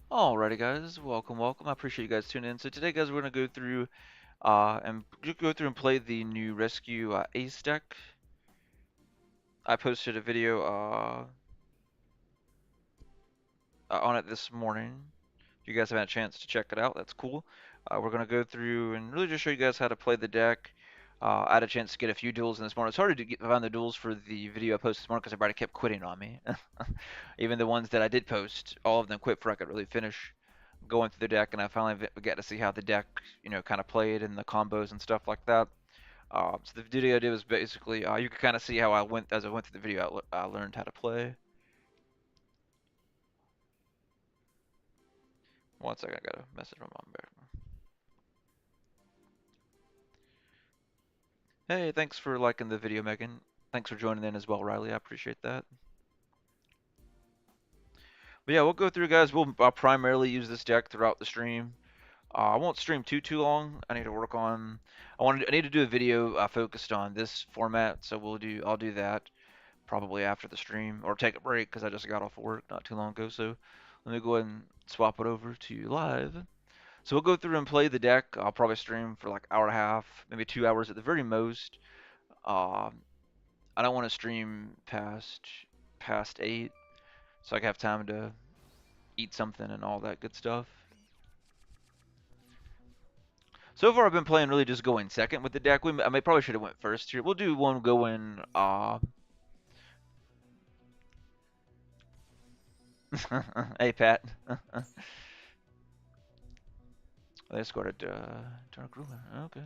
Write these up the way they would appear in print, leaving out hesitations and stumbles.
Alrighty, guys, welcome. I appreciate you guys tuning in. So today, guys, we're gonna go through and play the new Rescue Ace deck. I posted a video on it this morning. If you guys haven't had a chance to check it out, that's cool. We're gonna go through and really just show you guys how to play the deck. I had a chance to get a few duels in this morning. It's hard to find the duels for the video I posted this morning because everybody kept quitting on me. Even the ones that I did post, all of them quit before I could really finish going through the deck, and I finally got to see how the deck, kind of played and the combos and stuff like that. So the video I did was basically you could kind of see how I went as I went through the video. I learned how to play. One second, I got a message from mom back. Hey, thanks for liking the video, Megan. Thanks for joining in as well, Riley. I appreciate that. But yeah, we'll go through, guys. We'll primarily use this deck throughout the stream. I won't stream too long. I need to work on. I need to do a video focused on this format, so I'll do that probably after the stream or take a break because I just got off work not too long ago. So let me go ahead and swap it over to live. So we'll go through and play the deck. I'll probably stream for like hour and a half, maybe 2 hours at the very most. Uh, I don't want to stream past 8, so I can have time to eat something and all that good stuff. So far, I've been playing really just going second with the deck. Probably should have went first here. We'll do one going. Hey Pat. They scored a Dark Ruler. Okay.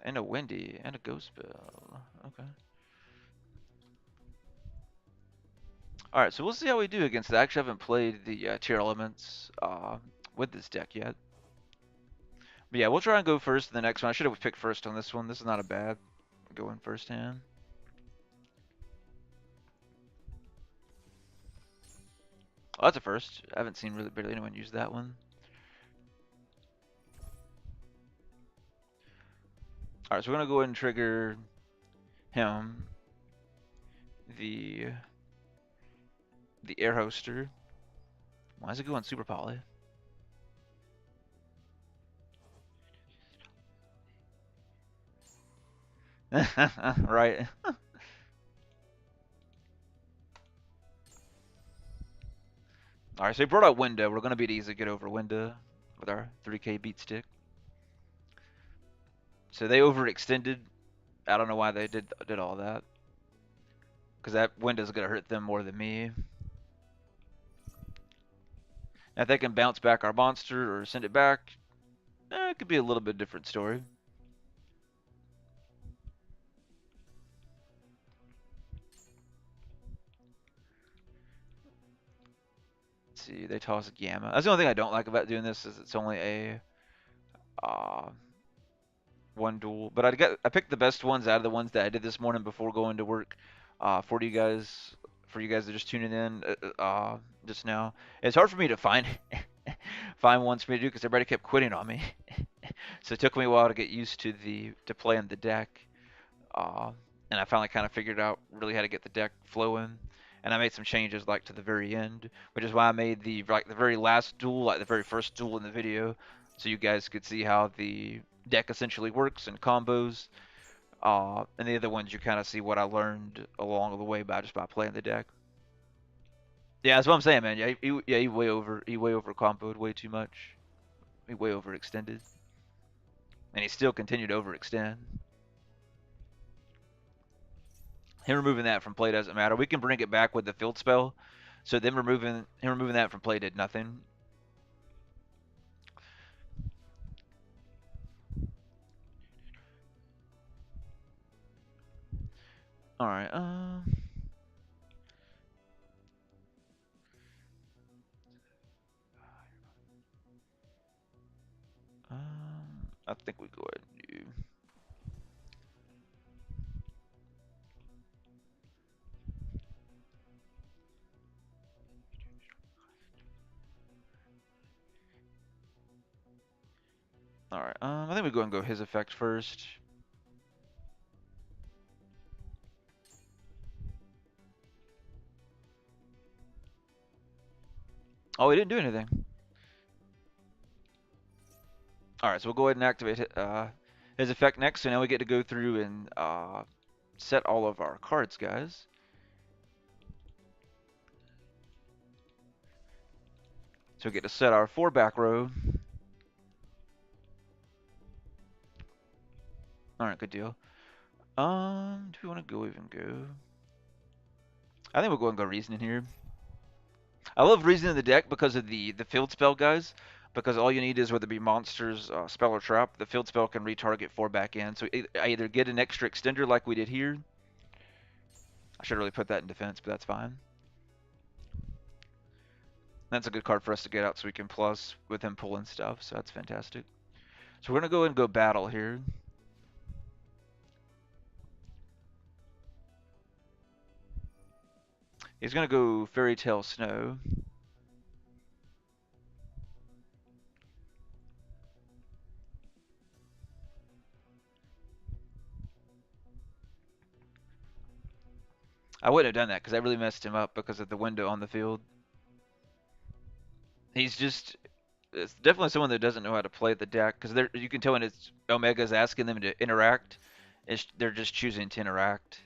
And a Windy and a Ghost Spell. Okay. All right. So we'll see how we do against that. I actually haven't played the tier elements with this deck yet. But yeah, we'll try and go first in the next one. I should have picked first on this one. This is not a bad going first hand. Oh, that's a first. I haven't seen really barely anyone use that one. All right, so we're gonna go ahead and trigger him, the air hoster. Why is it going super poly? Right. All right, so he brought out Window. We're gonna be easy to get over Window with our 3K beat stick. So they overextended. I don't know why they did all that. Because that Window's gonna hurt them more than me. Now, if they can bounce back our monster or send it back, it could be a little bit different story. Let's see, they toss Gamma. That's the only thing I don't like about doing this is it's only a uh, one duel. But I picked the best ones out of the ones that I did this morning before going to work. For you guys, that are just tuning in just now. It's hard for me to find find ones for me to do because everybody kept quitting on me. So it took me a while to get used to playing the deck. Uh, and I finally kind of figured out really how to get the deck flowing. And I made some changes like to the very end, which is why I made the very last duel, like the very first duel in the video, so you guys could see how the deck essentially works and combos. And the other ones you kind of see what I learned along the way by playing the deck. Yeah, that's what I'm saying, man. Yeah, he way over comboed way too much. He way overextended, and he still continued to overextend. Him removing that from play doesn't matter. We can bring it back with the field spell. So then removing that from play did nothing. All right. I think we go ahead and do. All right. I think we go and go his effect first. Oh, he didn't do anything. All right, so we'll go ahead and activate his effect next. So now we get to go through and set all of our cards, guys. So we get to set our 4 back row. All right, good deal. Do we want to go even go? I think we'll go and go reasoning here. I love reasoning the deck because of the field spell, guys. Because all you need is whether it be monsters, spell, or trap. The field spell can retarget 4 back in. So I either get an extra extender like we did here. I should really put that in defense, but that's fine. That's a good card for us to get out so we can plus with him pulling stuff. So that's fantastic. So we're gonna go and go battle here. He's gonna go Fairy Tale Snow. I wouldn't have done that because I really messed him up because of the window on the field. He's just it's definitely someone that doesn't know how to play the deck because you can tell when it's Omega's asking them to interact, they're just choosing to interact.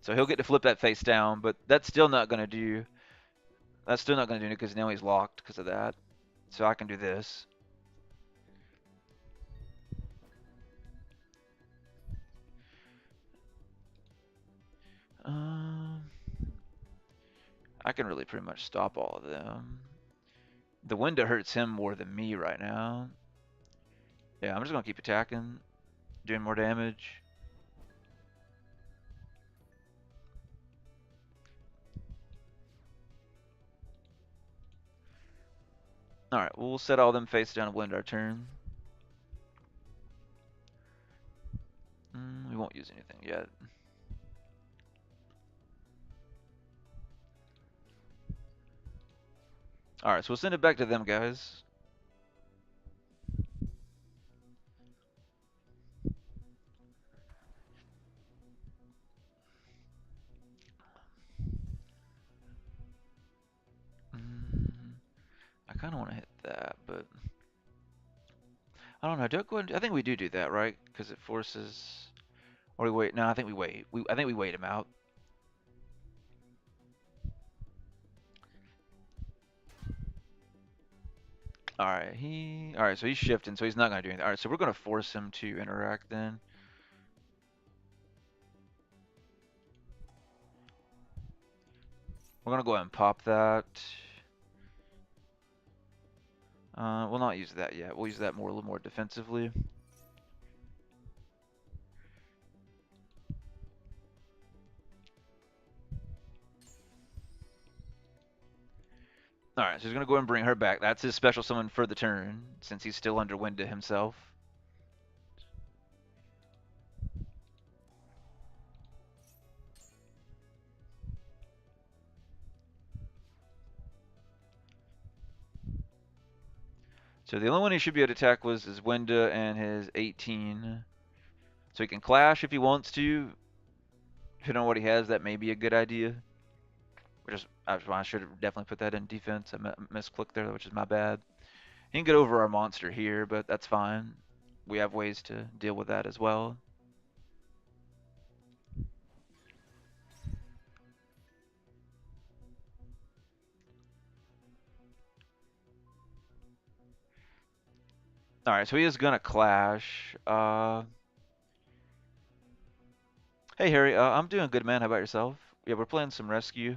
So he'll get to flip that face down, but that's still not going to do. That's still not going to do it because now he's locked because of that. So I can do this. Um, I can really pretty much stop all of them. The window hurts him more than me right now. Yeah, I'm just gonna keep attacking, doing more damage. Alright, we'll set all them face down and win our turn. We won't use anything yet. Alright, so we'll send it back to them, guys. I kind of want to hit that, but I don't know. Do I go I think we do that, right? Because it forces. Or we wait. No, I think we wait. I think we wait him out. All right, all right. So he's shifting, so he's not gonna do anything. All right, so we're gonna force him to interact then. We're gonna go ahead and pop that. We'll not use that yet. We'll use that a little more defensively. All right, so he's gonna go ahead and bring her back. That's his special summon for the turn, since he's still under Winda himself. So the only one he should be able to attack was his Winda and his 18. So he can clash if he wants to. Depending on what he has, that may be a good idea. I should have definitely put that in defense. I misclicked there, which is my bad. He can get over our monster here, but that's fine. We have ways to deal with that as well. Alright, so he is gonna clash. Hey Harry, I'm doing good, man. How about yourself? Yeah, we're playing some rescue.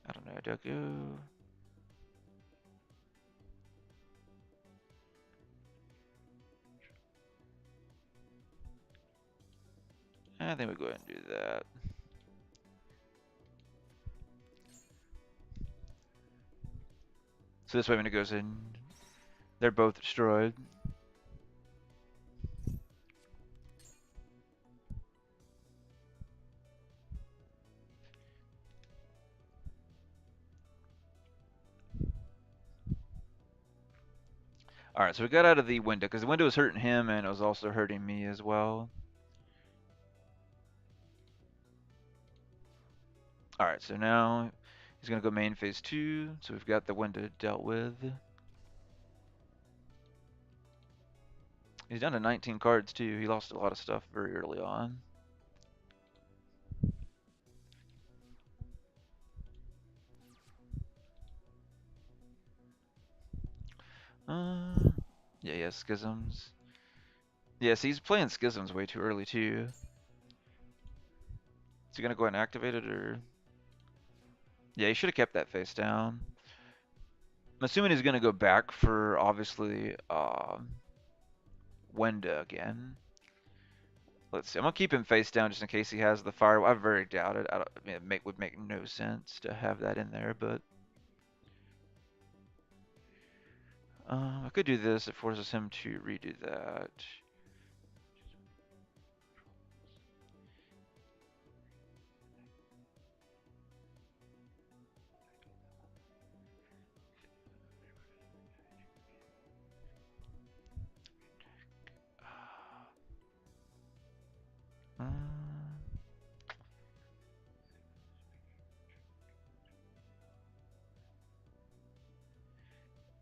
I don't know, do I go? I think we go ahead and do that. So this way when it goes in, they're both destroyed. Alright, so we got out of the window, because the window was hurting him, and it was also hurting me as well. Alright, so now he's gonna go main phase 2, so we've got the window dealt with. He's down to 19 cards too. He lost a lot of stuff very early on. Uh, yeah, he has schisms. Yes, he's playing schisms way too early too. Is he gonna go ahead and activate it or? Yeah, he should have kept that face down. I'm assuming he's gonna go back for obviously Wenda again. Let's see. I'm gonna keep him face down just in case he has the fire. I very doubt it. I mean, would make no sense to have that in there, but I could do this. It forces him to redo that.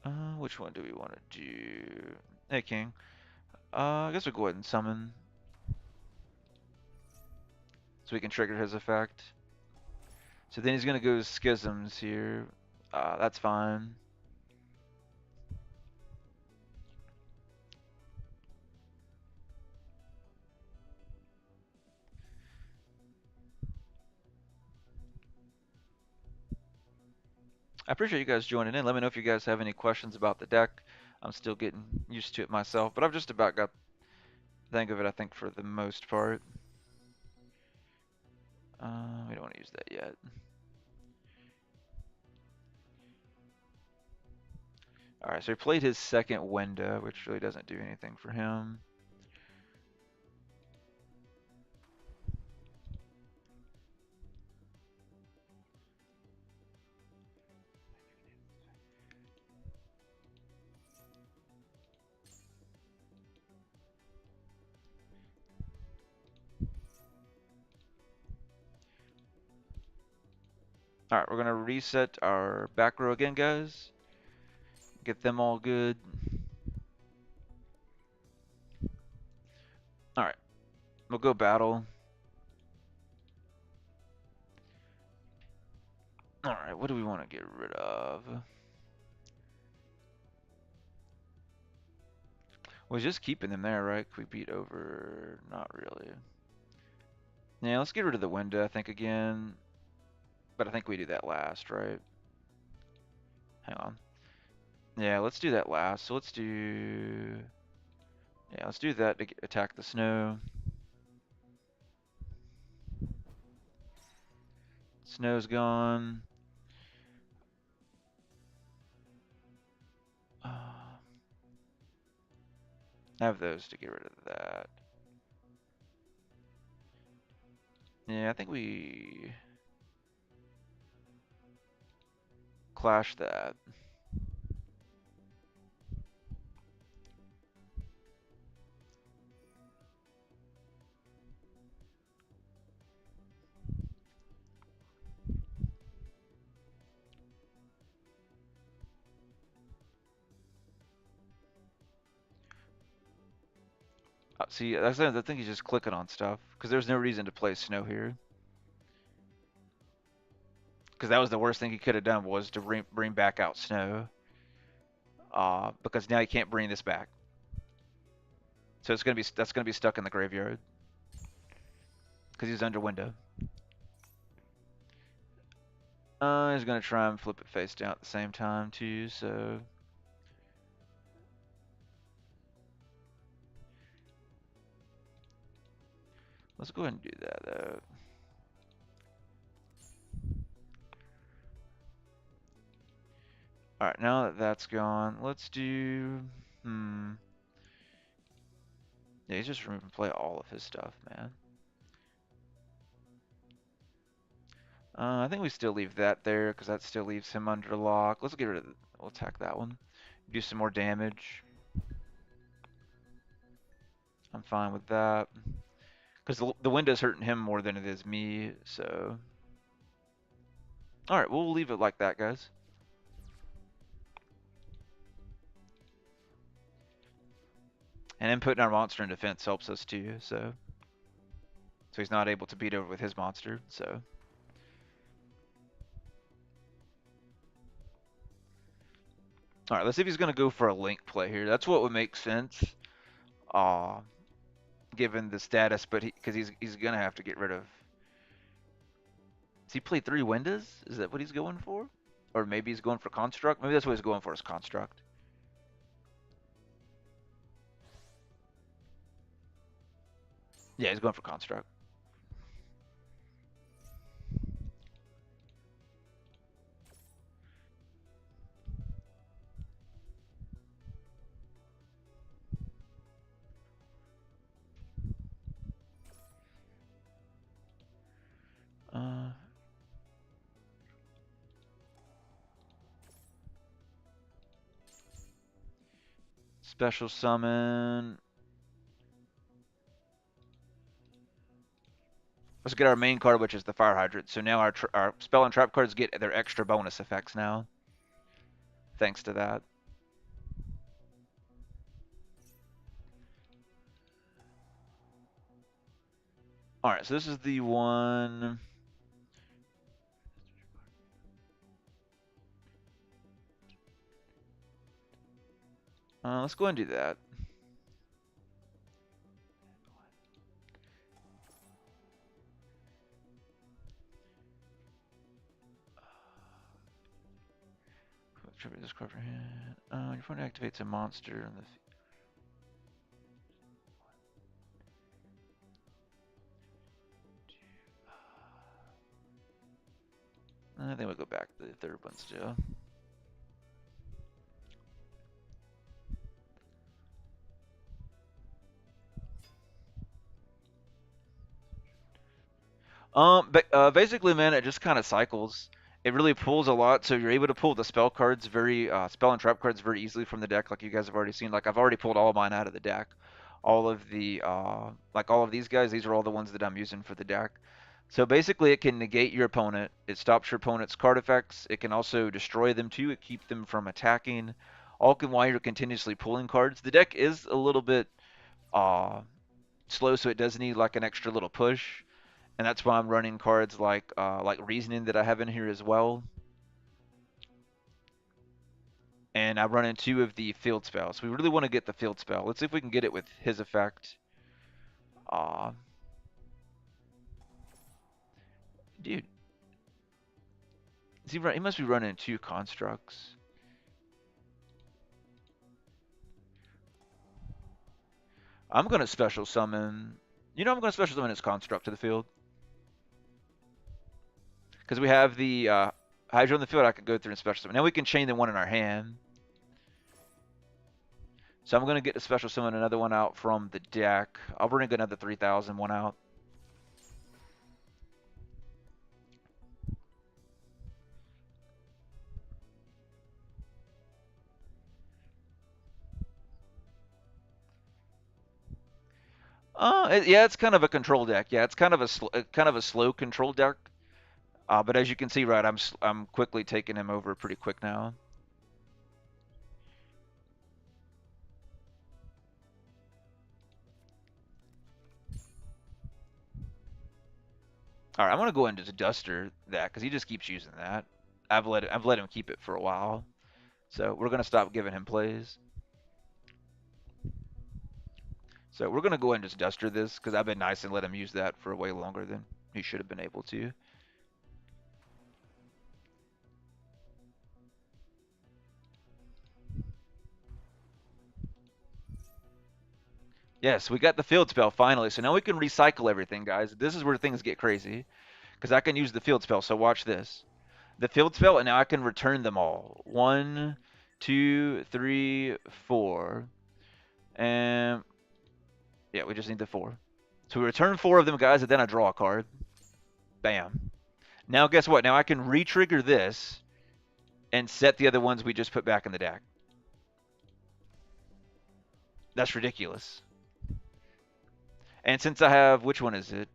Uh, which one do we want to do? Hey, King. I guess we'll go ahead and summon so we can trigger his effect. So then he's gonna go schisms here. That's fine. I appreciate you guys joining in. Let me know if you guys have any questions about the deck. I'm still getting used to it myself, but I've just about got the hang of it, I think, for the most part. We don't want to use that yet. Alright, so he played his second Wenda, which really doesn't do anything for him. Alright, we're going to reset our back row again, guys. Get them all good. Alright, we'll go battle. Alright, what do we want to get rid of? Was just keeping them there, right? Could we beat over? Not really. Yeah, let's get rid of the window, I think, again. But I think we do that last, right? Hang on. Yeah, let's do that last. So let's do... Yeah, let's do that to attack the snow. Snow's gone. Have those to get rid of that. Yeah, I think we clash that. See, I think he's just clicking on stuff because there's no reason to play snow here. Because that was the worst thing he could have done was to bring back out snow. Because now he can't bring this back. So that's gonna be stuck in the graveyard because he's under window. He's gonna try and flip it face down at the same time too. So let's go ahead and do that though. All right, now that that's gone, let's do. Yeah, he's just remove and play all of his stuff, man. I think we still leave that there because that still leaves him under lock. Let's get rid of. We'll attack that one. Do some more damage. I'm fine with that because the window's hurting him more than it is me. So All right, we'll leave it like that, guys. And then putting our monster in defense helps us too, so he's not able to beat over with his monster, so. All right, let's see if he's going to go for a link play here. That's what would make sense, uh, given the status, but because he's going to have to get rid of. Does he play 3 windows? Is that what he's going for? Or maybe he's going for construct? Maybe that's what he's going for is construct. Yeah, he's going for construct. Uh, special summon. Let's get our main card, which is the Fire Hydrant. So now our spell and trap cards get their extra bonus effects now, thanks to that. All right, so this is the one. Let's go ahead and do that. Tribute this card for hand. Your opponent activates a monster in the. I think we'll go back to the third one still. But basically, man, it just kind of cycles. It really pulls a lot, so you're able to pull the spell cards spell and trap cards very easily from the deck, like you guys have already seen. Like I've already pulled all of mine out of the deck. All of the, like all of these guys, these are all the ones that I'm using for the deck. So basically, it can negate your opponent. It stops your opponent's card effects. It can also destroy them too. It keeps them from attacking. All can while you're continuously pulling cards. The deck is a little bit uh, slow, so it does need like an extra little push, and that's why I'm running cards like Reasoning that I have in here as well. And I run in 2 of the field spells. We really want to get the field spell. Let's see if we can get it with his effect. Uh, Dude, he must be running 2 constructs. I'm gonna special summon. I'm gonna special summon his construct to the field because we have the Hydra in the field. I can go through and special summon. Now we can chain the one in our hand. So I'm gonna get to special summon another one out from the deck. I'll bring another 3,000 one out. Yeah, it's kind of a control deck. Yeah, it's kind of a slow control deck. But as you can see, right, I'm quickly taking him over pretty quick now. All right, I'm gonna go into Duster that because he just keeps using that. I've let him keep it for a while, so we're gonna stop giving him plays. So we're gonna go ahead and just Duster this because I've been nice and let him use that for way longer than he should have been able to. Yes, we got the field spell finally. So now we can recycle everything, guys. This is where things get crazy because I can use the field spell. So watch this. The field spell, and now I can return them all. 1, 2, 3, 4. And yeah, we just need the 4. So we return 4 of them, guys, and then I draw a card. Bam. Now guess what? Now I can re-trigger this and set the other ones we just put back in the deck. That's ridiculous. And since I have, which one is it?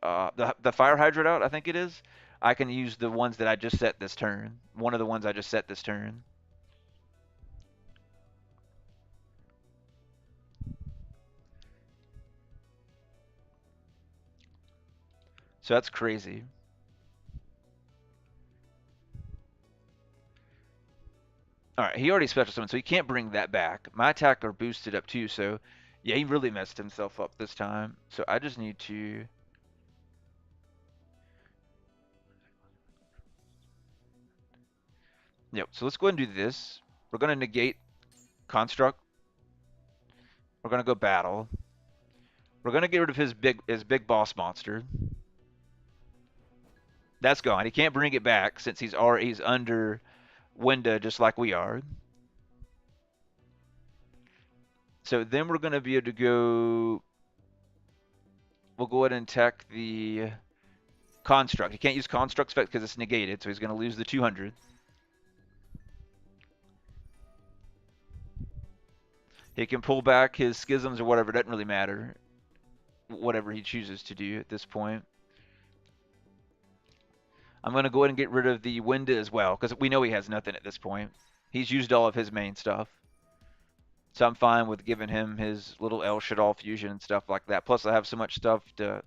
The fire hydrant out, I think it is. I can use the ones that I just set this turn. One of the ones I just set this turn. So that's crazy. Alright, he already special summoned, so he can't bring that back. My attack are boosted up too, so yeah, he really messed himself up this time. So I just need to... Yep, so let's go ahead and do this. We're going to negate Construct. We're going to go Battle. We're going to get rid of his big boss monster. That's gone. He can't bring it back since he's under Winda just like we are. So then we're going to be able to go... We'll go ahead and attack the Construct. He can't use Construct effect because it's negated, so he's going to lose the 200. He can pull back his schisms or whatever. It doesn't really matter. Whatever he chooses to do at this point. I'm going to go ahead and get rid of the Winda as well because we know he has nothing at this point. He's used all of his main stuff. So I'm fine with giving him his little El Shaddai fusion and stuff like that. Plus I have so much stuff to...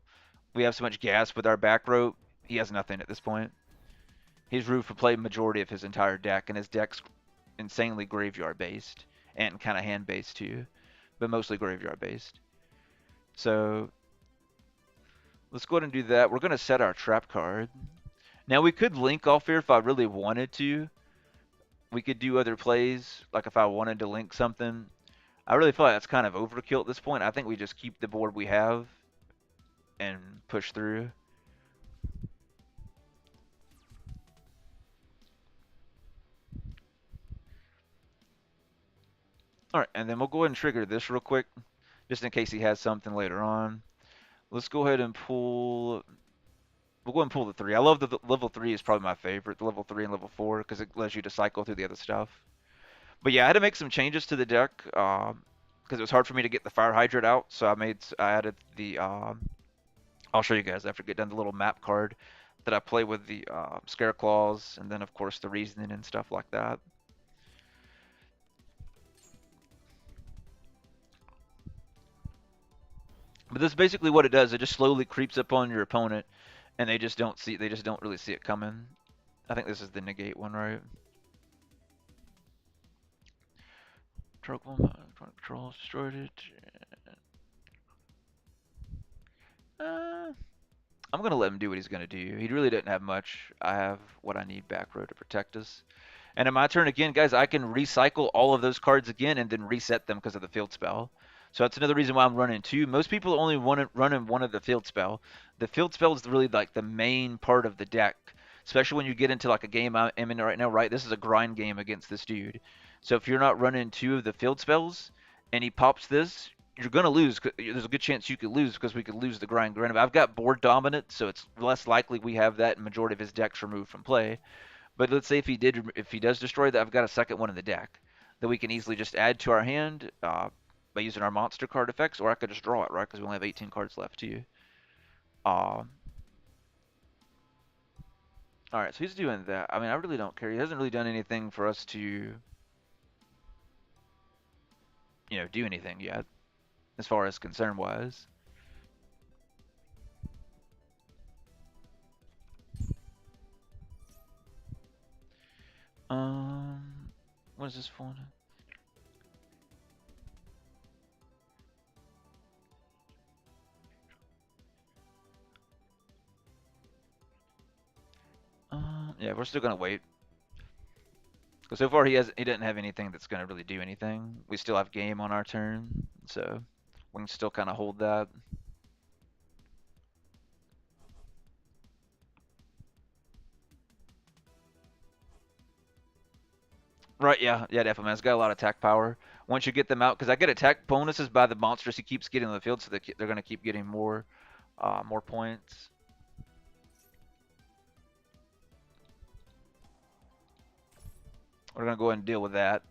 We have so much gas with our back rope. He has nothing at this point. He's root for play majority of his entire deck, and his deck's insanely graveyard based and kind of hand based too, but mostly graveyard based. So let's go ahead and do that. We're going to set our trap card. Now we could link off here if I really wanted to. We could do other plays, like if I wanted to link something. I really feel like that's kind of overkill at this point. I think we just keep the board we have and push through. Alright, and then we'll go ahead and trigger this real quick, just in case he has something later on. Let's go ahead and pull... We'll go ahead and pull the 3. I love the level 3 is probably my favorite, the level 3 and level 4, because it allows you to cycle through the other stuff. But yeah, I had to make some changes to the deck, because it was hard for me to get the Fire Hydrant out, so I added the... I'll show you guys after I get done the little map card that I play with the Scare Claws, and then of course the Reasoning and stuff like that. But this is basically what it does. It just slowly creeps up on your opponent, and they just don't really see it coming. I think this is the negate one, right? Controls destroyed it. I'm gonna let him do what he's gonna do. He really didn't have much. I have what I need back row to protect us. And in my turn again, guys, I can recycle all of those cards again and then reset them because of the field spell. So that's another reason why I'm running two. Most people only run one of the field spell. The field spell is really like the main part of the deck, especially when you get into like a game I'm in right now, right? This is a grind game against this dude. So if you're not running two of the field spells and he pops this, you're going to lose. There's a good chance you could lose because we could lose the grind. Granted, I've got board dominant, so it's less likely we have that and majority of his deck's removed from play. But let's say if he does destroy that, I've got a second one in the deck that we can easily just add to our hand by using our monster card effects, or I could just draw it, right? Because we only have 18 cards left too. All right, so he's doing that. I mean, I really don't care. He hasn't really done anything for us to, do anything yet, as far as concern wise. What is this for? Yeah, we're still gonna wait. Because so far he didn't have anything that's gonna really do anything. We still have game on our turn, so we can still kind of hold that. Right, yeah, definitely. It's got a lot of attack power. Once you get them out, because I get attack bonuses by the monsters he keeps getting on the field, so they're gonna keep getting more points. We're gonna go ahead and deal with that.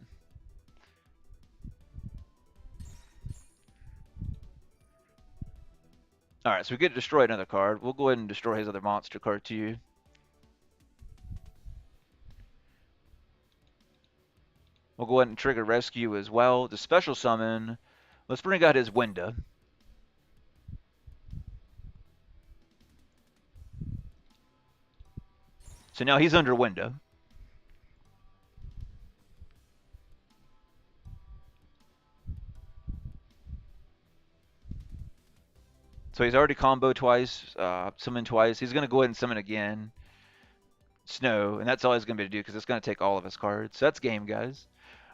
Alright, so we get to destroy another card. We'll go ahead and destroy his other monster card too. go ahead and trigger rescue as well. The special summon, let's bring out his window. So now he's under window. So he's already comboed twice, summoned twice. He's going to go ahead and summon again. Snow, and that's all he's going to be able to do because it's going to take all of his cards. So that's game, guys.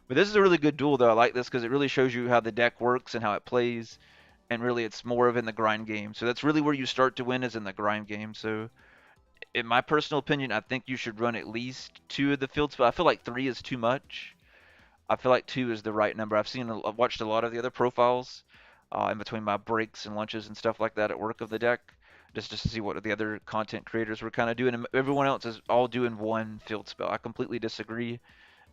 But this is a really good duel, though. I like this because it really shows you how the deck works and how it plays. And really, it's more of in the grind game. So that's really where you start to win is in the grind game. So in my personal opinion, I think you should run at least 2 of the field spells. I feel like 3 is too much. I feel like 2 is the right number. I've watched a lot of the other profiles in between my breaks and lunches and stuff like that at work of the deck, just to see what the other content creators were kind of doing. And everyone else is all doing 1 field spell. I completely disagree.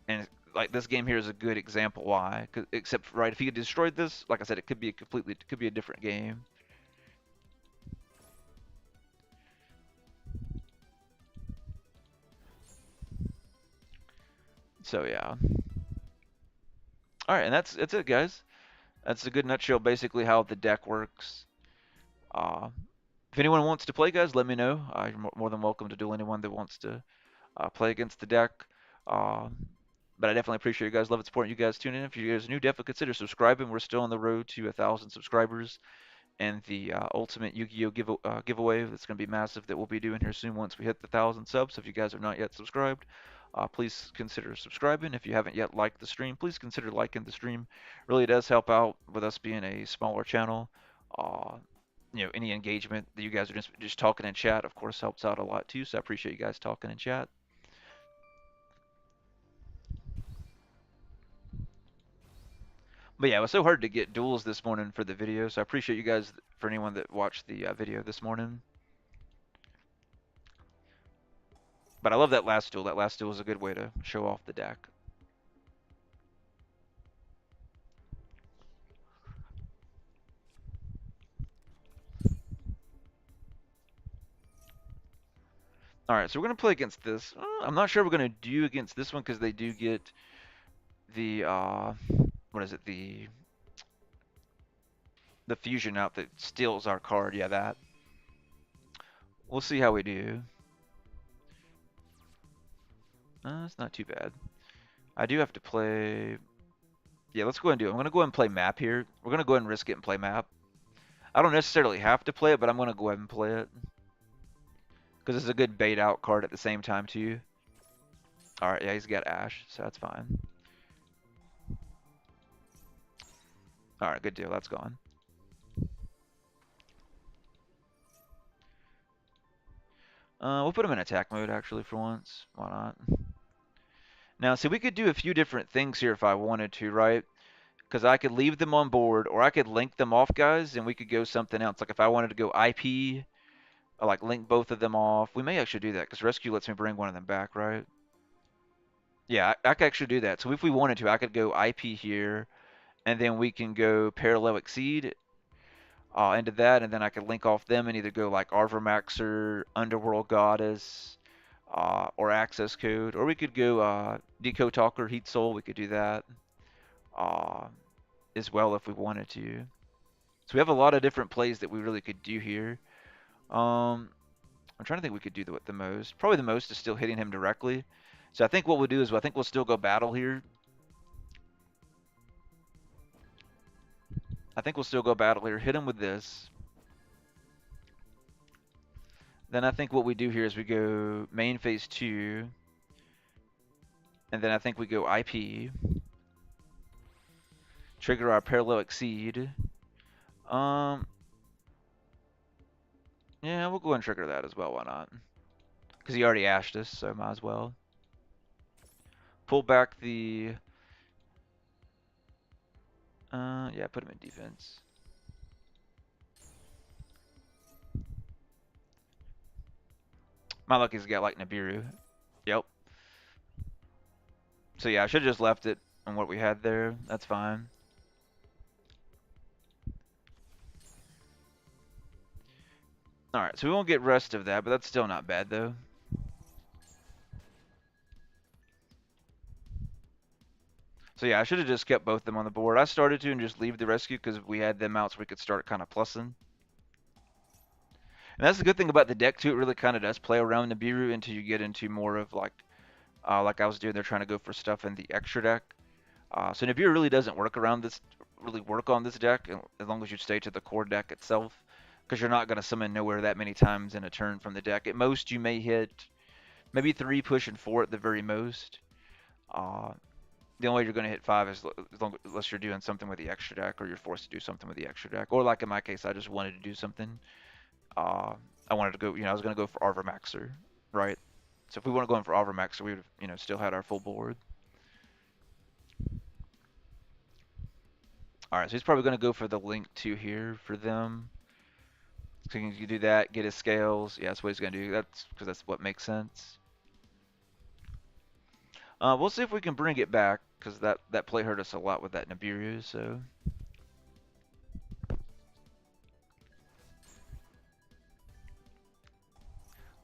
And like this game here is a good example why. Except right, if he had destroyed this, like I said, it could be a different game. So yeah. All right, and that's it, guys. That's a good nutshell, basically how the deck works. Uh, if anyone wants to play, guys, let me know. You're more than welcome to duel anyone that wants to play against the deck. Uh, but I definitely appreciate you guys. Love and support you guys tuning in. If you guys are new, definitely consider subscribing. We're still on the road to 1,000 subscribers. And the ultimate Yu-Gi-Oh giveaway that's going to be massive that we'll be doing here soon once we hit the 1,000 subs. So if you guys are not yet subscribed, please consider subscribing. If you haven't yet liked the stream, please consider liking the stream. Really does help out with us being a smaller channel. Any engagement that you guys are just talking in chat, of course, helps out a lot too. So I appreciate you guys talking in chat. But yeah, it was so hard to get duels this morning for the video, so I appreciate you guys for anyone that watched the video this morning. But I love that last duel. That last duel is a good way to show off the deck. Alright, so we're going to play against this. I'm not sure we're going to do against this one because they do get the, what is it, the fusion out that steals our card. Yeah, that. We'll see how we do. It's not too bad. I do have to play... Yeah, let's go ahead and do it. I'm going to go ahead and play map here. We're going to go ahead and risk it and play map. I don't necessarily have to play it, but I'm going to go ahead and play it. Because it's a good bait out card at the same time, too. Alright, yeah, he's got Ash, so that's fine. Alright, good deal. That's gone. We'll put him in attack mode, actually, for once. Why not? Now, see, we could do a few different things here if I wanted to, right? Because I could leave them on board, or I could link them off, guys, and we could go something else. Like if I wanted to go IP, or like link both of them off. We may actually do that, because Rescue lets me bring one of them back, right? Yeah, I could actually do that. So if we wanted to, I could go IP here, and then we can go Parallel Exceed into that, and then I could link off them and either go like Arvermaxer, Underworld Goddess, or Access Code, or we could go Deco Talker, Heat Soul. We could do that as well if we wanted to. So we have a lot of different plays that we really could do here. I'm trying to think we could do the most. Probably the most is still hitting him directly. So I think what we'll do is I think we'll still go battle here. I think we'll still go battle here. Hit him with this. Then I think what we do here is we go main phase 2. And then I think we go IP. Trigger our Parallel Exceed. Yeah, we'll go and trigger that as well. Why not? Because he already ashed us, so might as well. Pull back the... yeah, put him in defense. My luck is got like Nibiru. Yep. So yeah, I should have just left it on what we had there. That's fine. Alright, so we won't get rest of that, but that's still not bad though. So yeah, I should have just kept both of them on the board. I started to and just leave the rescue because we had them out so we could start kind of plussing. And that's the good thing about the deck too. It really kind of does play around Nibiru until you get into more of like I was doing. They're trying to go for stuff in the extra deck. So Nibiru really doesn't work around this, really work on this deck as long as you stay to the core deck itself, because you're not going to summon nowhere that many times in a turn from the deck. At most, you may hit maybe 3, push, and 4 at the very most. Uh, the only way you're going to hit 5 is unless you're doing something with the extra deck or you're forced to do something with the extra deck. Or like in my case, I just wanted to do something. Uh, I wanted to go, I was going to go for Arbor Maxer, right? So if we weren't going for Arbor Maxer, we would have, still had our full board. All right, so he's probably going to go for the Link 2 here for them. So you can do that, get his scales. Yeah, that's what he's going to do. That's because that's what makes sense. We'll see if we can bring it back, because that play hurt us a lot with that Nibiru, so... As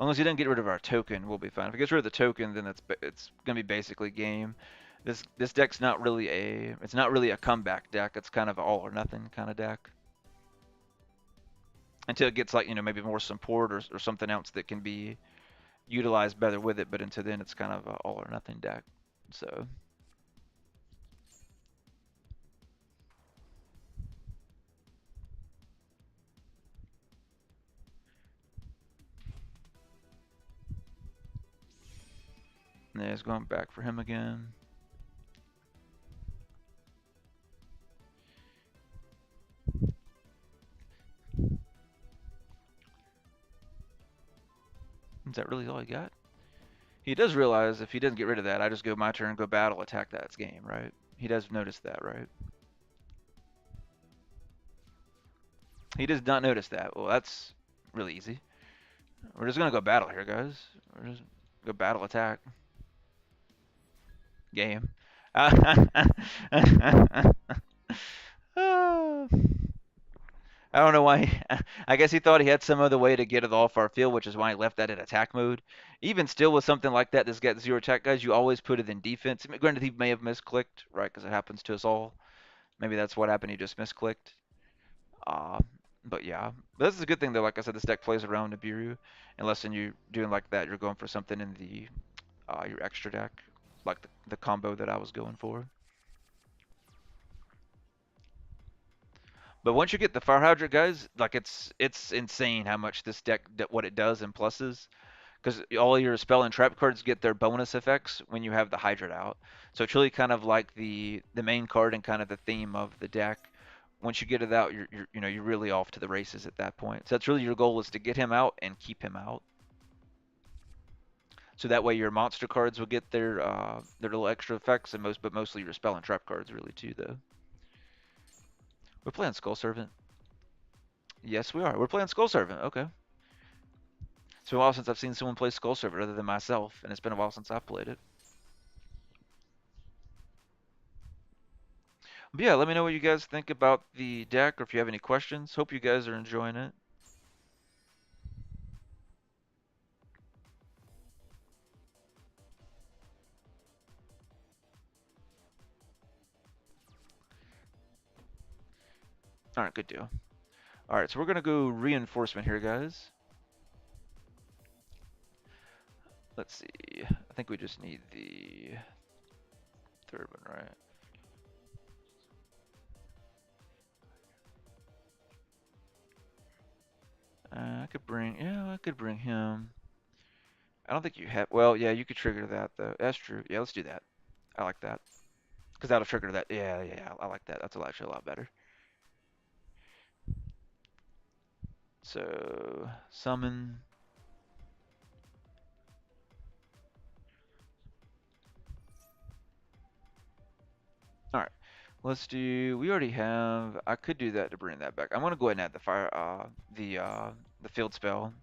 long as he doesn't get rid of our token, we'll be fine. If he gets rid of the token, then it's going to be basically game. This deck's not really a comeback deck. It's kind of an all or nothing kind of deck. Until it gets like, maybe more support or something else that can be utilized better with it, but until then it's kind of an all or nothing deck. So yeah, it's going back for him again. Is that really all he got? He does realize if he doesn't get rid of that, I just go my turn, go battle, attack, that's game, right? He does notice that, right? He does not notice that. Well, that's really easy. We're just gonna go battle here, guys. We're just go battle, attack, game. I don't know why. I guess he thought he had some other way to get it off our field, which is why he left that in attack mode. Even still, with something like that, this gets 0 attack, guys, you always put it in defense. Granted, he may have misclicked, right? Because it happens to us all. Maybe that's what happened. He just misclicked. Uh, but yeah, but this is a good thing though. Like I said, this deck plays around Nibiru, unless when you're doing like that, you're going for something in the your extra deck, like the combo that I was going for. But once you get the Fire Hydrant, guys, like it's insane how much this deck what it does in pluses. Because all your spell and trap cards get their bonus effects when you have the Hydrant out. So it's really kind of like the main card and kind of the theme of the deck. Once you get it out, you're really off to the races at that point. So that's really your goal, is to get him out and keep him out. So that way your monster cards will get their little extra effects, and but mostly your spell and trap cards really too though. We're playing Skull Servant. Yes, we are. We're playing Skull Servant. Okay. It's been a while since I've seen someone play Skull Servant other than myself, and it's been a while since I've played it. But yeah, let me know what you guys think about the deck, or if you have any questions. Hope you guys are enjoying it. Alright, good deal. Alright, so we're going to go reinforcement here, guys. Let's see. I think we just need the third one, right? I could bring him. I don't think you have, well, yeah, you could trigger that, though. That's true. Yeah, let's do that. I like that. Because that'll trigger that. Yeah, yeah, I like that. That's actually a lot better. So, summon. Alright. We already have, I could do that to bring that back. I'm going to go ahead and add the field spell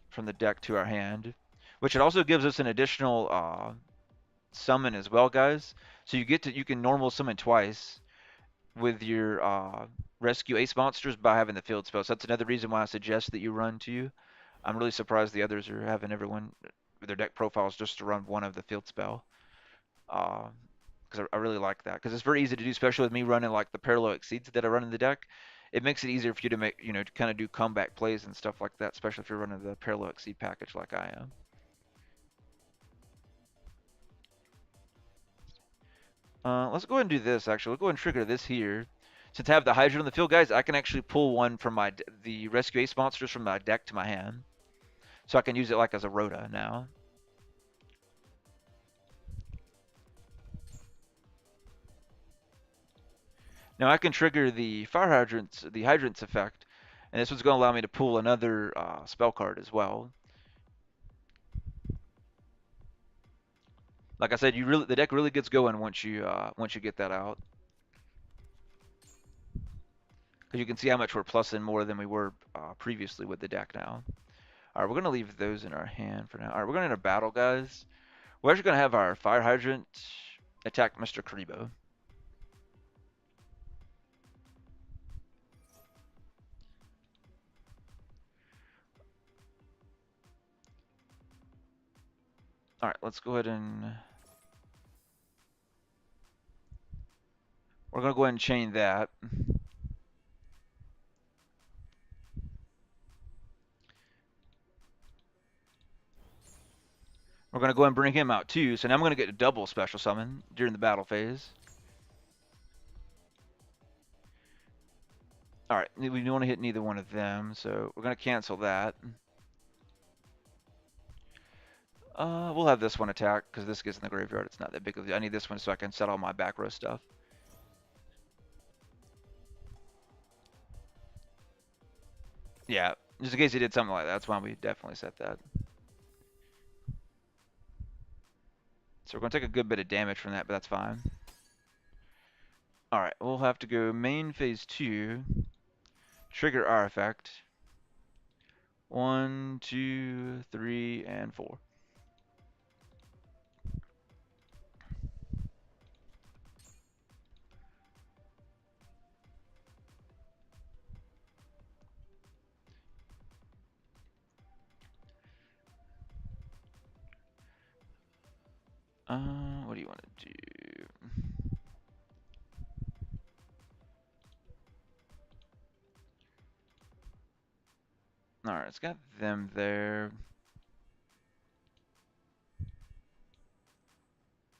from the deck to our hand, which it also gives us an additional summon as well, guys. So you can normal summon twice with your rescue ace monsters by having the field spell. So that's another reason why I suggest that you run two. I'm really surprised the others are having everyone with their deck profiles just to run one of the field spell. Uh, because I really like that because it's very easy to do, especially with me running like the parallel exceeds that I run in the deck. It makes it easier for you to make, to kind of do comeback plays and stuff like that, especially if you're running the parallel exceed package like I am. Let's go ahead and do this actually. We'll go ahead and trigger this here. Since I have the Hydra on the field, guys, I can actually pull one from the Rescue Ace monsters from my deck to my hand. So I can use it like as a Rhoda now. Now I can trigger the the Hydrants effect, and this one's going to allow me to pull another spell card as well. Like I said, the deck really gets going once you get that out, because you can see how much we're plussing more than we were previously with the deck now. All right, we're going to leave those in our hand for now. All right, we're going to battle, guys. We're actually going to have our Fire Hydrant attack Mr. Karibo. All right, let's go ahead and we're going to go ahead and chain that. We're going to go ahead and bring him out too. So now I'm going to get a double special summon during the battle phase. All right, we don't want to hit neither one of them, so we're going to cancel that. We'll have this one attack because this gets in the graveyard. It's not that big of a deal. I need this one so I can set all my back row stuff. Yeah, just in case he did something like that. That's why we definitely set that. So we're going to take a good bit of damage from that, but that's fine. All right, we'll have to go main phase 2, trigger our effect. 1, 2, 3, and 4. What do you want to do? All right, it's got them there.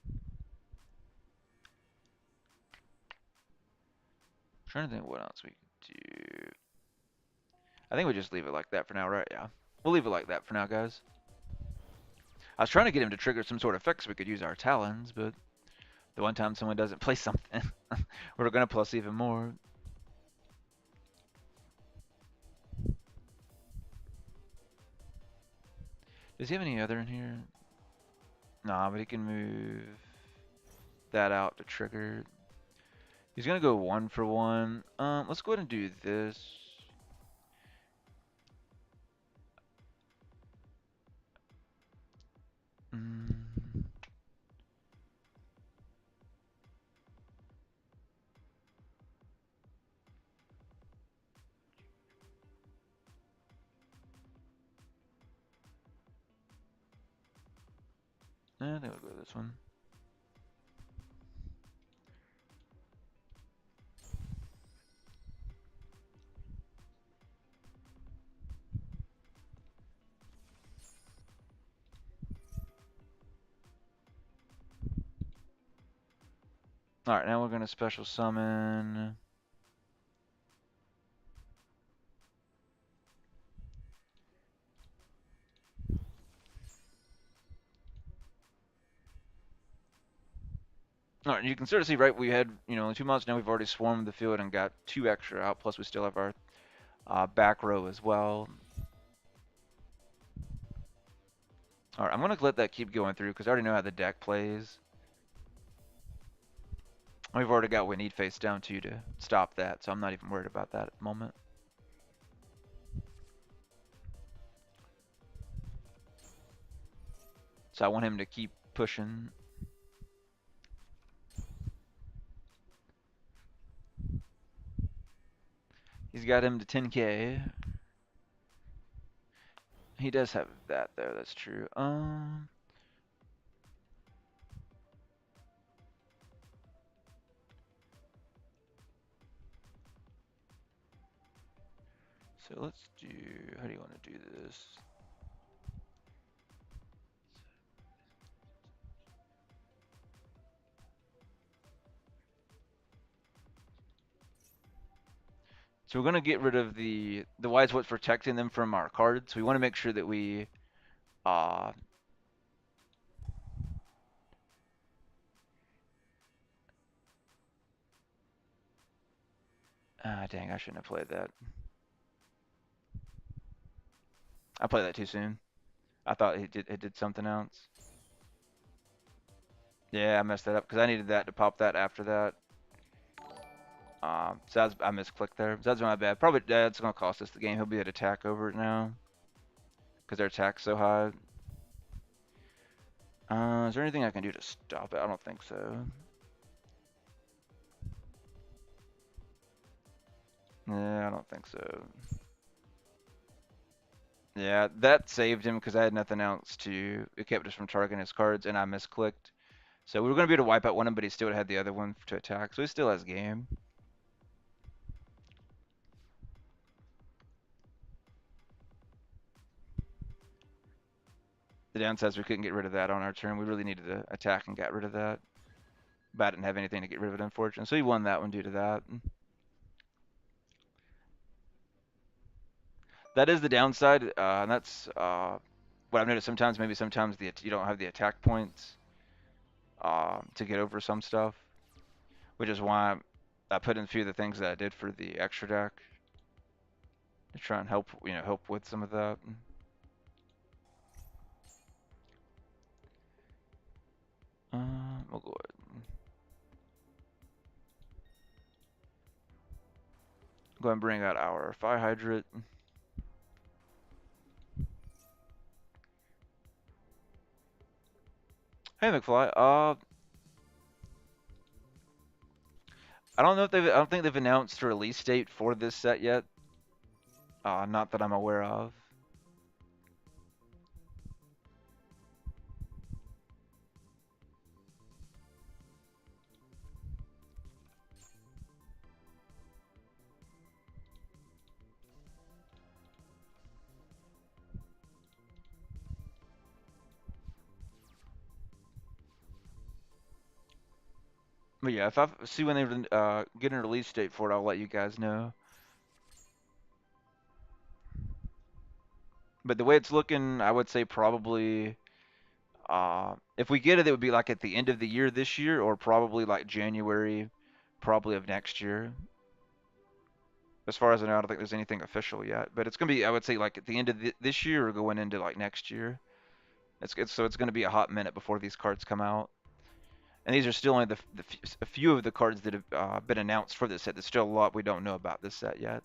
I'm trying to think what else we could do. I think we just leave it like that for now, right? Yeah. We'll leave it like that for now, guys. I was trying to get him to trigger some sort of effect so we could use our talons, but the one time someone doesn't play something, we're going to plus even more. Does he have any other in here? Nah, but he can move that out to trigger. He's going to go 1 for 1. Let's go ahead and do this. I think we'll go this one. Alright, now we're going to special summon. Alright, you can sort of see, right, we had, only 2 months, now we've already swarmed the field and got 2 extra out, plus we still have our back row as well. Alright, I'm going to let that keep going through because I already know how the deck plays. We've already got what we need face down too to stop that, so I'm not even worried about that at the moment. So I want him to keep pushing. He's got him to 10k. He does have that there, that's true. So let's do, how do you want to do this? So we're gonna get rid of the wise what's protecting them from our cards. We want to make sure that we uh dang, I shouldn't have played that. I played that too soon. I thought it did something else. Yeah, I messed that up because I needed that to pop that after that. So I misclicked there. So that's my bad. Probably that's gonna cost us the game. He'll be at attack over it now because their attack's so high. Is there anything I can do to stop it? I don't think so. Yeah, I don't think so. Yeah, that saved him because I had nothing else to. It kept us from targeting his cards, and I misclicked. So we were gonna be able to wipe out one of them, but he still had the other one to attack. So he still has game. The downside is we couldn't get rid of that on our turn. We really needed to attack and get rid of that. But I didn't have anything to get rid of it, unfortunately. So he won that one due to that. That is the downside, and that's what I've noticed. Sometimes you don't have the attack points to get over some stuff, which is why I put in a few of the things that I did for the extra deck to try and help with some of that. We'll go ahead and bring out our fire hydrant. Hey McFly, I don't think they've announced a release date for this set yet. Not that I'm aware of. But yeah, if I see when they get a release date for it, I'll let you guys know. But the way it's looking, I would say probably if we get it, it would be like at the end of the year this year, or probably like January, probably of next year. As far as I know, I don't think there's anything official yet. But it's gonna be, I would say, like at the end of this year or going into like next year. So it's gonna be a hot minute before these cards come out. And these are still only a few of the cards that have been announced for this set. There's still a lot we don't know about this set yet.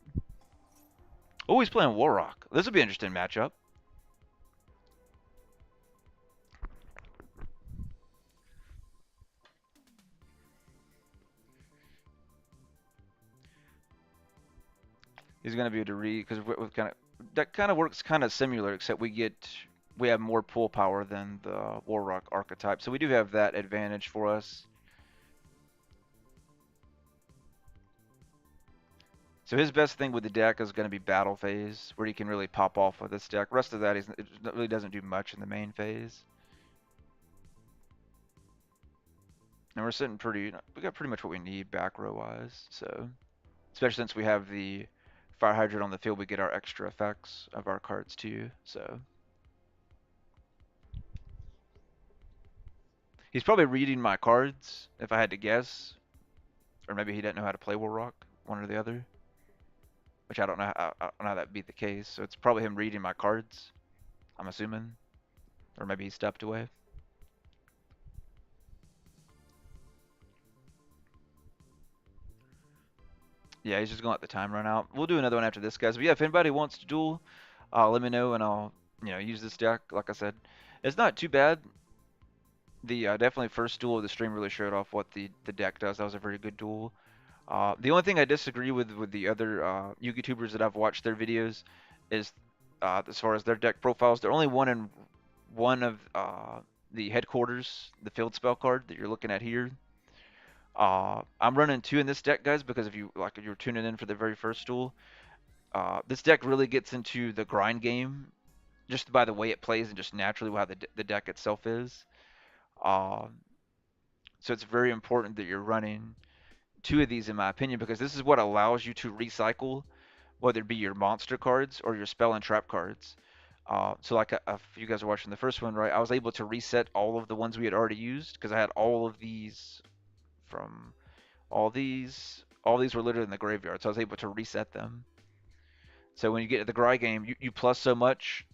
Oh, he's playing Warrock. This would be an interesting matchup. He's gonna be able to read because that kind of works kind of similar, except we have more pull power than the Warrock archetype, so we do have that advantage for us. So his best thing with the deck is going to be battle phase, where he can really pop off with this deck. Rest of that, it really doesn't do much in the main phase. And we're sitting we got pretty much what we need back row wise. So, especially since we have the fire hydrant on the field, we get our extra effects of our cards too. So, he's probably reading my cards if I had to guess, or maybe he didn't know how to play Warrock, one or the other. Which I don't know. I don't know how that'd be the case. So it's probably him reading my cards. I'm assuming, or maybe he stepped away. Yeah, he's just gonna let the time run out. We'll do another one after this, guys. But yeah, if anybody wants to duel, let me know and I'll use this deck. Like I said, it's not too bad. The definitely first duel of the stream really showed off what the deck does. That was a very good duel. The only thing I disagree with the other YouTubers that I've watched their videos is as far as their deck profiles, they're only one of the headquarters, the field spell card that you're looking at here. I'm running two in this deck, guys, because if you're tuning in for the very first duel, This deck really gets into the grind game just by the way it plays and just naturally how the deck itself is. Uh, so it's very important that you're running two of these, in my opinion, because this is what allows you to recycle, whether it be your monster cards or your spell and trap cards. So like if you guys are watching the first one, right, I was able to reset all of the ones we had already used because I had all of these from all these were literally in the graveyard, so I was able to reset them. So when you get to the Gry game, you plus so much,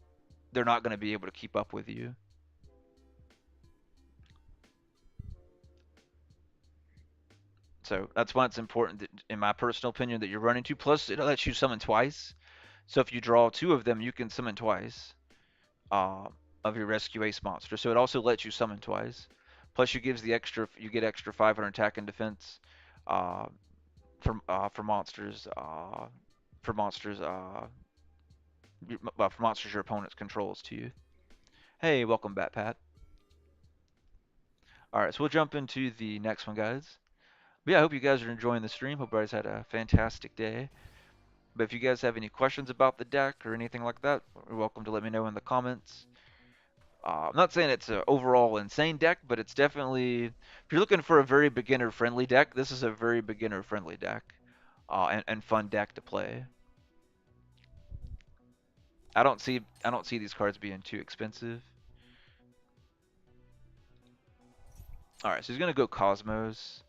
they're not going to be able to keep up with you. So that's why it's important, that, in my personal opinion, that you're running two. Plus, it lets you summon twice. So if you draw two of them, you can summon twice uh, of your rescue ace monster. So it also lets you summon twice. Plus, you get extra 500 attack and defense uh, for monsters for monsters for monsters your opponent controls to you. Hey, welcome back, Pat. All right, so we'll jump into the next one, guys. But yeah, I hope you guys are enjoying the stream. Hope you guys had a fantastic day. But if you guys have any questions about the deck or anything like that, you're welcome to let me know in the comments. I'm not saying it's an overall insane deck, but it's definitely, if you're looking for a very beginner-friendly deck, this is a very beginner-friendly deck and fun deck to play. I don't see these cards being too expensive. All right, so he's gonna go Cosmos.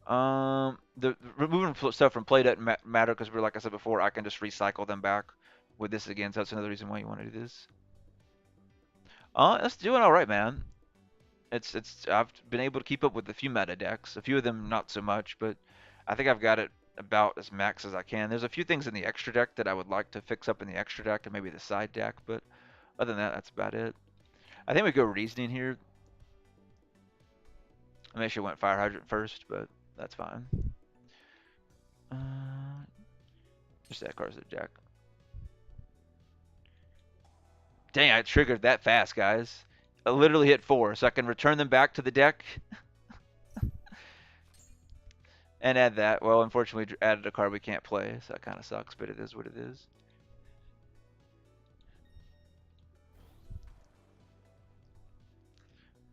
The removing stuff from play doesn't matter because we're, like I said before, I can just recycle them back with this again. So that's another reason why you want to do this. It's doing all right, man. It's I've been able to keep up with a few meta decks. A few of them not so much, but I think I've got it about as max as I can. There's a few things in the extra deck that I would like to fix up in the extra deck and maybe the side deck, but other than that, that's about it. I think we go reasoning here. I actually went fire hydrant first, but that's fine. Uh, just that card's a jack. Dang, I triggered that fast, guys. I literally hit 4, so I can return them back to the deck and add that. Well, unfortunately, added a card we can't play, so that kind of sucks, but it is what it is.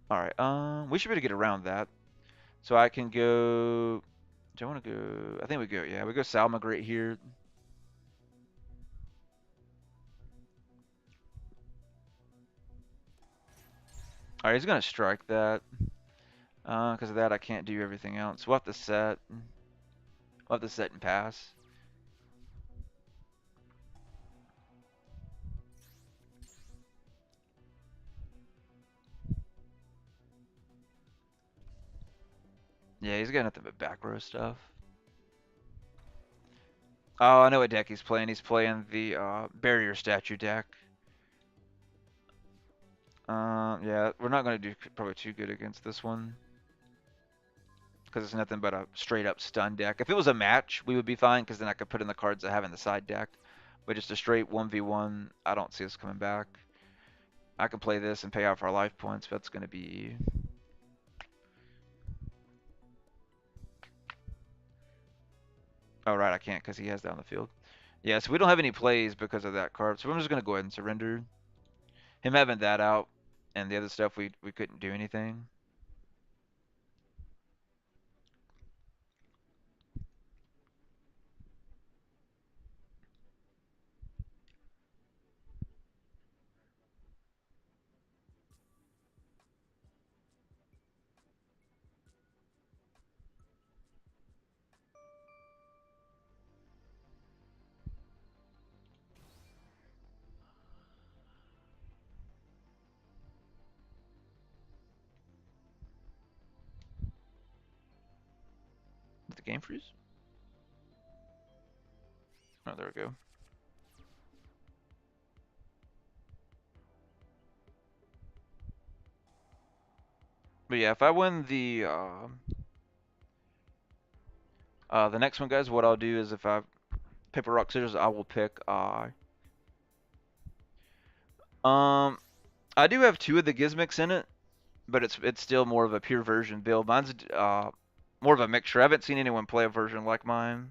All right, we should be able to get around that. So I can go. Do I want to go? I think we go. Yeah, we go Salmigrate here. All right, he's gonna strike that. Because of that, I can't do everything else. We'll have to set. We'll have to set and pass. Yeah, he's got nothing but back row stuff. Oh, I know what deck he's playing. He's playing the barrier statue deck. Yeah, we're not going to do probably too good against this one. Because it's nothing but a straight up stun deck. If it was a match, we would be fine, because then I could put in the cards I have in the side deck. But just a straight 1v1, I don't see us coming back. I can play this and pay out for our life points, but that's going to be... Oh, right, I can't because he has down the field. Yeah, so we don't have any plays because of that card. So I'm just going to go ahead and surrender. Him having that out and the other stuff, we couldn't do anything. Did the game freeze? Oh, there we go. But yeah, if I win the next one, guys, what I'll do is if I paper rock scissors, I will pick I do have 2 of the Gizmics in it, but it's still more of a pure version build. Mine's more of a mixture. I haven't seen anyone play a version like mine.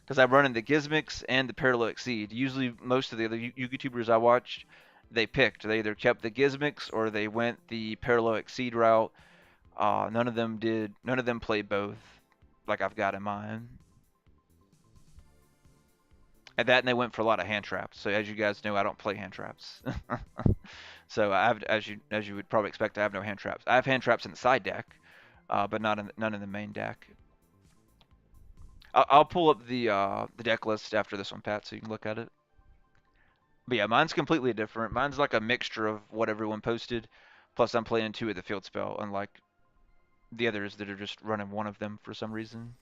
because I'm running the Gizmix and the Parallel Exceed. Usually, most of the other YouTubers I watched, they picked. They either kept the Gizmix or they went the Parallel Exceed route. None of them did. None of them played both, like I've got in mind. And they went for a lot of hand traps. So as you guys know, I don't play hand traps. So I have, as you would probably expect, I have no hand traps. I have hand traps in the side deck, but none in the main deck. I'll pull up the deck list after this one, Pat, so you can look at it. But yeah, mine's completely different. Mine's like a mixture of what everyone posted, plus I'm playing two of the field spell, unlike the others that are just running one of them for some reason.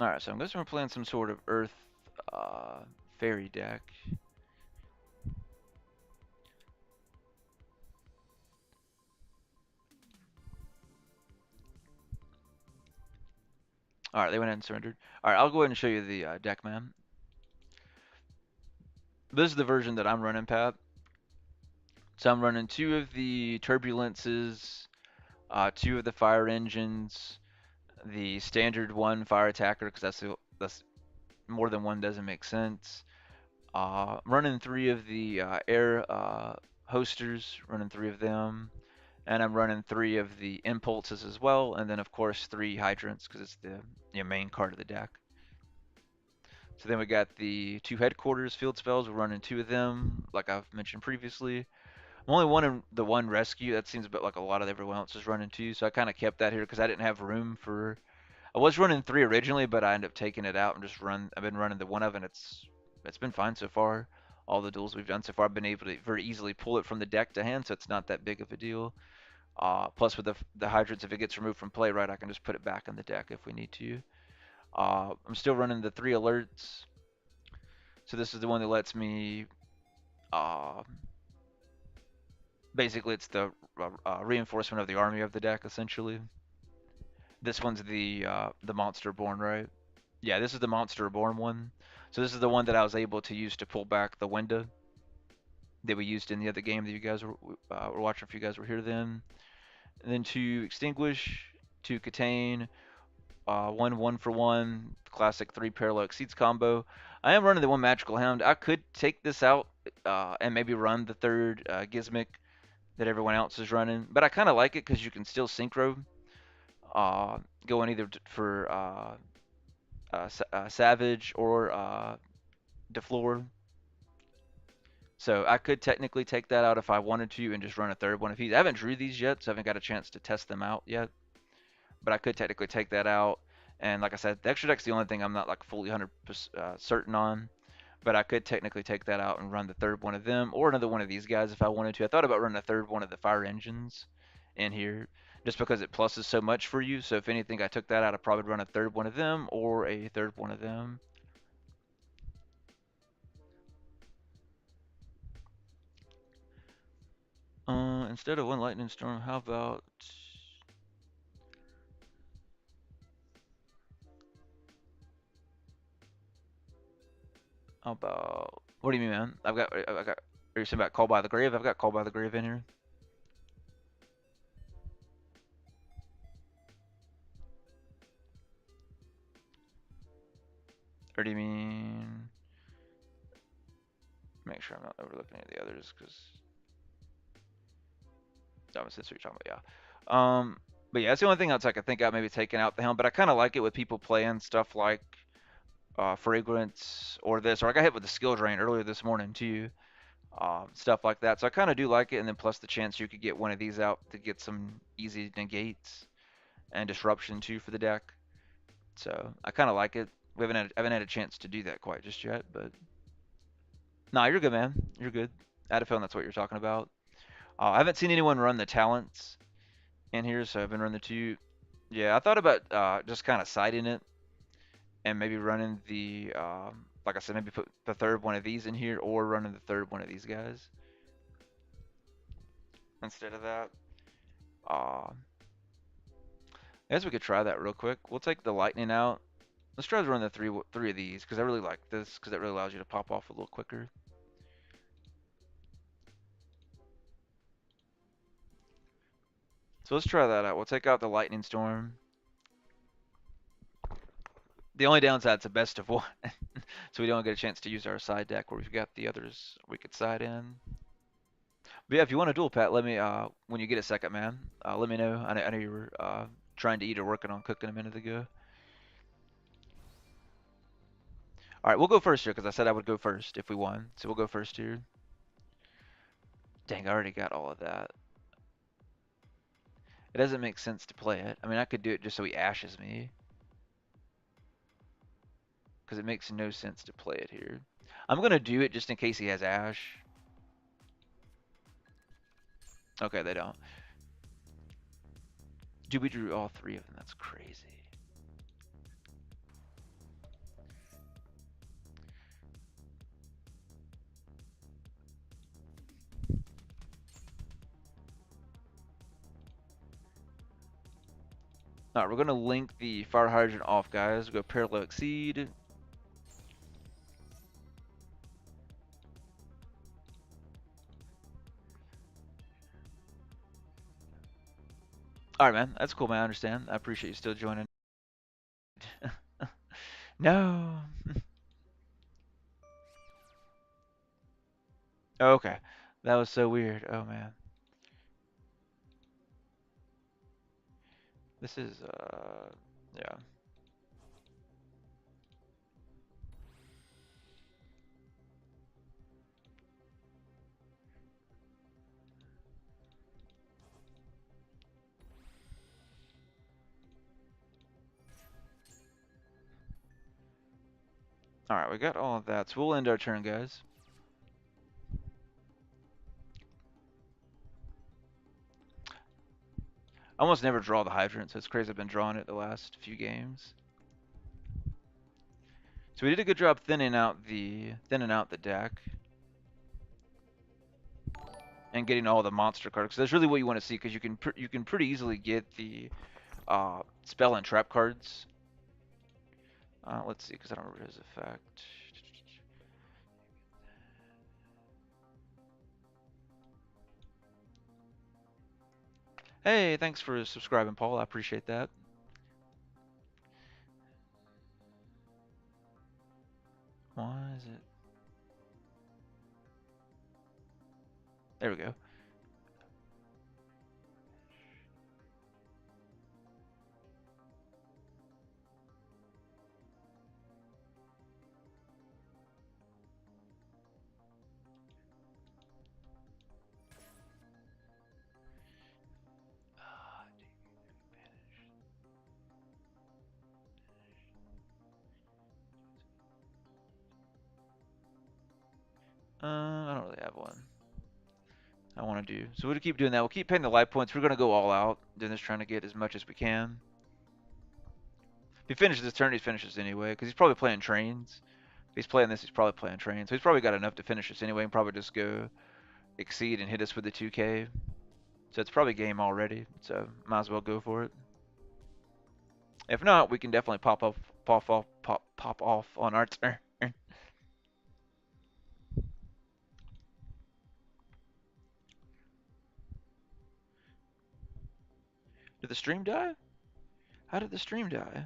All right, so I'm guessing we're playing some sort of Earth uh, fairy deck. All right, they went ahead and surrendered. All right, I'll go ahead and show you the deck, man. This is the version that I'm running, Pat. So I'm running two of the turbulences, two of the fire engines, the standard one fire attacker because that's more than one doesn't make sense. Running three of the air hosters, running three of them, and I'm running three of the impulses as well, and then of course three hydrants because it's the main card of the deck. So then we got the two headquarters field spells. We're running two of them, like I've mentioned previously. I'm only running the one rescue. That seems a bit like a lot of everyone else is running two, so I kind of kept that here because I didn't have room for. I was running three originally, but I ended up taking it out and just run. I've been running the one of, and it's been fine so far. All the duels we've done so far, I've been able to very easily pull it from the deck to hand, so it's not that big of a deal. Plus, with the hydrants, if it gets removed from play, right, I can just put it back in the deck if we need to. I'm still running the three alerts. So this is the one that lets me. Uh, Basically, it's the reinforcement of the army of the deck, essentially. This one's the monster born, right? Yeah, this is the monster born one. So this is the one that I was able to use to pull back the window that we used in the other game that you guys were watching. If you guys were here then, and then to extinguish, to contain, one for one, classic three parallel exceeds combo. I am running the one magical hound. I could take this out and maybe run the third gizmic that everyone else is running, but I kind of like it because you can still synchro, going either for Savage or Deflore. So I could technically take that out if I wanted to and just run a third one of these. I haven't drew these yet, so I haven't got a chance to test them out yet. But I could technically take that out. And like I said, the extra deck's the only thing I'm not like fully 100% certain on. But I could technically take that out and run the third one of them or another one of these guys if I wanted to. I thought about running a third one of the fire engines in here just because it pluses so much for you. So if anything, I took that out, I'd probably run a third one of them or a third one of them. Instead of one lightning storm, how about what do you mean, man? I've got. Are you saying about Call by the Grave? I've got Call by the Grave in here. Or do you mean? Make sure I'm not overlooking any of the others, because that was what you're talking about. Yeah. But yeah, that's the only thing else I could think of, maybe taking out the helm. But I kind of like it with people playing stuff like Fragrance or this, or I got hit with the skill drain earlier this morning too. Stuff like that. So I kind of do like it, and then plus the chance you could get one of these out to get some easy negates and disruption too for the deck. So I kind of like it. I haven't had a chance to do that quite just yet, but nah, you're good, man. You're good. I had a feeling that's what you're talking about. I haven't seen anyone run the talents in here, so I've been running the two. Yeah, I thought about just kind of siding it and maybe running like I said, maybe put the third one of these in here or running the third one of these guys instead of that. I guess we could try that real quick. We'll take the lightning out. Let's try to run the three of these because I really like this because it really allows you to pop off a little quicker. So let's try that out. We'll take out the lightning storm. The only downside is a best of one, so we don't get a chance to use our side deck where we've got the others we could side in. But yeah, if you want to duel, Pat, let me when you get a second, man. Let me know. I know you were trying to eat or working on cooking a minute ago. All right, we'll go first here because I said I would go first if we won. So we'll go first here. Dang, I already got all of that. It doesn't make sense to play it. I mean, I could do it just so he ashes me because it makes no sense to play it here. I'm gonna do it just in case he has ash. Okay, they don't. Dude, we drew all three of them. That's crazy. All right, we're gonna link the fire hydrant off, guys. We'll go parallel exceed. All right, man. That's cool, man. I understand. I appreciate you still joining. No. Okay. That was so weird. Oh, man. This is, yeah. All right, we got all of that. So we'll end our turn, guys. I almost never draw the hydrant, so it's crazy I've been drawing it the last few games. So we did a good job thinning out the deck and getting all the monster cards. 'Cause that's really what you want to see, because you can pretty easily get the spell and trap cards. Let's see, because I don't remember his effect. Hey, thanks for subscribing, Paul. I appreciate that. Why is it? There we go. I don't really have one. I want to do. So we'll keep doing that. We'll keep paying the life points. We're going to go all out, doing this, trying to get as much as we can. If he finishes this turn, he finishes anyway, because he's probably playing trains. If he's playing this, he's probably playing trains. So he's probably got enough to finish this anyway, and probably just go exceed and hit us with the 2K. So it's probably game already. So might as well go for it. If not, we can definitely pop off on our turn. Did the stream die? How did the stream die?